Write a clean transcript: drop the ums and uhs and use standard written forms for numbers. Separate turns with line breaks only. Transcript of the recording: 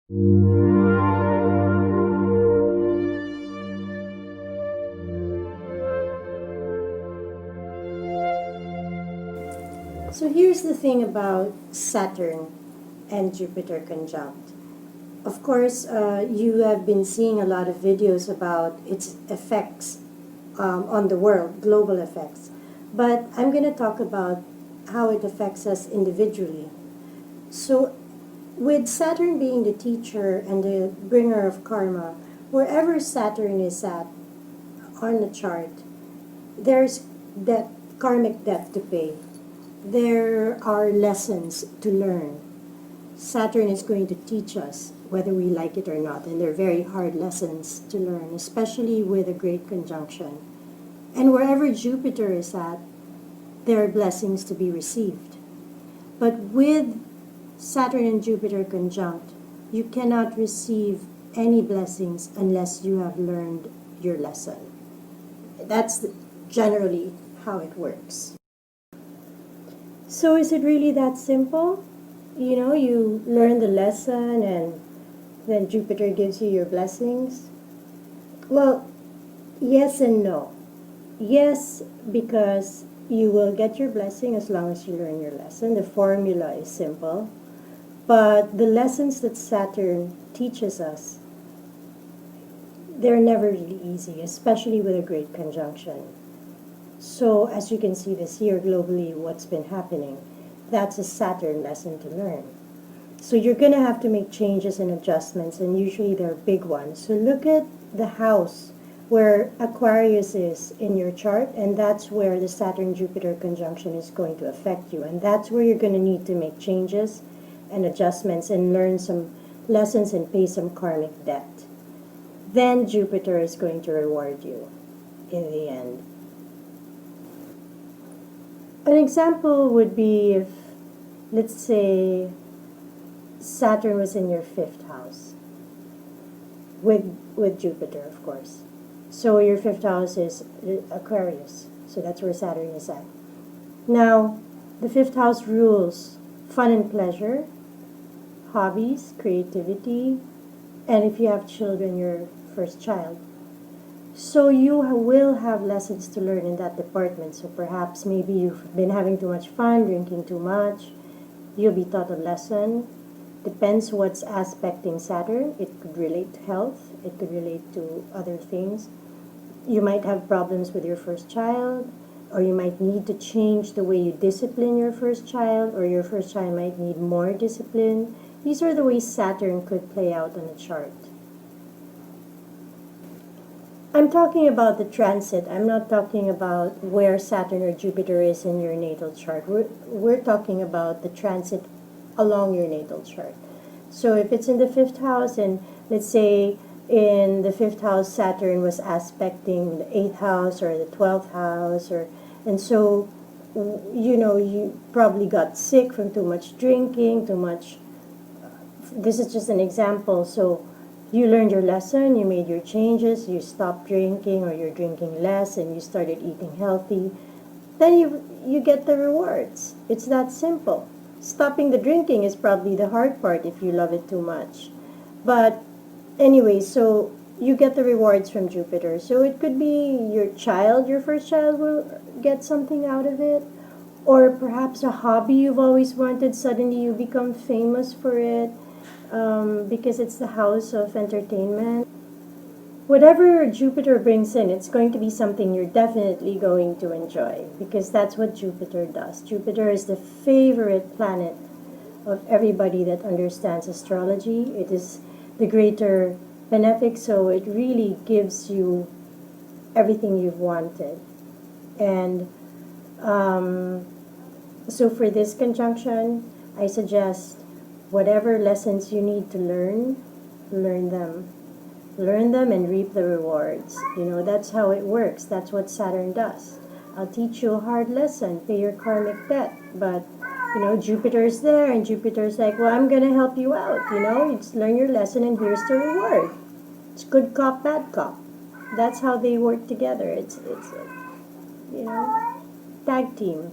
So here's the thing about Saturn and Jupiter conjunct. Of course, you have been seeing a lot of videos about its effects on the world, global effects. But I'm going to talk about how it affects us individually. So with Saturn being the teacher and the bringer of karma, wherever Saturn is at on the chart, there's that karmic debt to pay. There are lessons to learn. Saturn is going to teach us whether we like it or not, and they're very hard lessons to learn, especially with a great conjunction. And wherever Jupiter is at, there are blessings to be received. But with Saturn and Jupiter conjunct, you cannot receive any blessings unless you have learned your lesson. That's generally how it works. So is it really that simple? You know, you learn the lesson and then Jupiter gives you your blessings? Well, yes and no. Yes, because you will get your blessing as long as you learn your lesson. The formula is simple. But the lessons that Saturn teaches us, they're never really easy, especially with a great conjunction. So as you can see this year globally, what's been happening, that's a Saturn lesson to learn. So you're going to have to make changes and adjustments, and usually they're big ones. So look at the house where Aquarius is in your chart, and that's where the Saturn-Jupiter conjunction is going to affect you. And that's where you're going to need to make changes and adjustments and learn some lessons and pay some karmic debt. Then Jupiter is going to reward you in the end. An example would be if, let's say, Saturn was in your 5th house with Jupiter, of course. So your 5th house is Aquarius. So that's where Saturn is at. Now, the 5th house rules fun and pleasure, hobbies, creativity, and if you have children, your first child. So you will have lessons to learn in that department. So perhaps maybe you've been having too much fun, drinking too much. You'll be taught a lesson. Depends what's aspecting Saturn. It could relate to health. It could relate to other things. You might have problems with your first child, or you might need to change the way you discipline your first child, or your first child might need more discipline. These are the ways Saturn could play out on a chart. I'm talking about the transit. I'm not talking about where Saturn or Jupiter is in your natal chart. We're talking about the transit along your natal chart. So if it's in the 5th house, and let's say in the 5th house Saturn was aspecting the 8th house or the 12th house, and so you know, you probably got sick from too much drinking, too much. This is just an example. So you learned your lesson, you made your changes, you stopped drinking, or you're drinking less, and you started eating healthy. Then you get the rewards. It's that simple. Stopping the drinking is probably the hard part if you love it too much. But anyway, so you get the rewards from Jupiter. So it could be your child, your first child will get something out of it. Or perhaps a hobby you've always wanted, suddenly you become famous for it. Because it's the house of entertainment. Whatever Jupiter brings in, it's going to be something you're definitely going to enjoy, because that's what Jupiter does. Jupiter is the favorite planet of everybody that understands astrology. It is the greater benefic, so it really gives you everything you've wanted. And so for this conjunction, I suggest whatever lessons you need to learn, learn them. Learn them and reap the rewards. You know, that's how it works. That's what Saturn does. I'll teach you a hard lesson, pay your karmic debt. But, you know, Jupiter's there, and Jupiter's like, well, I'm going to help you out. You know, you just learn your lesson and here's the reward. It's good cop, bad cop. That's how they work together. It's you know, tag team.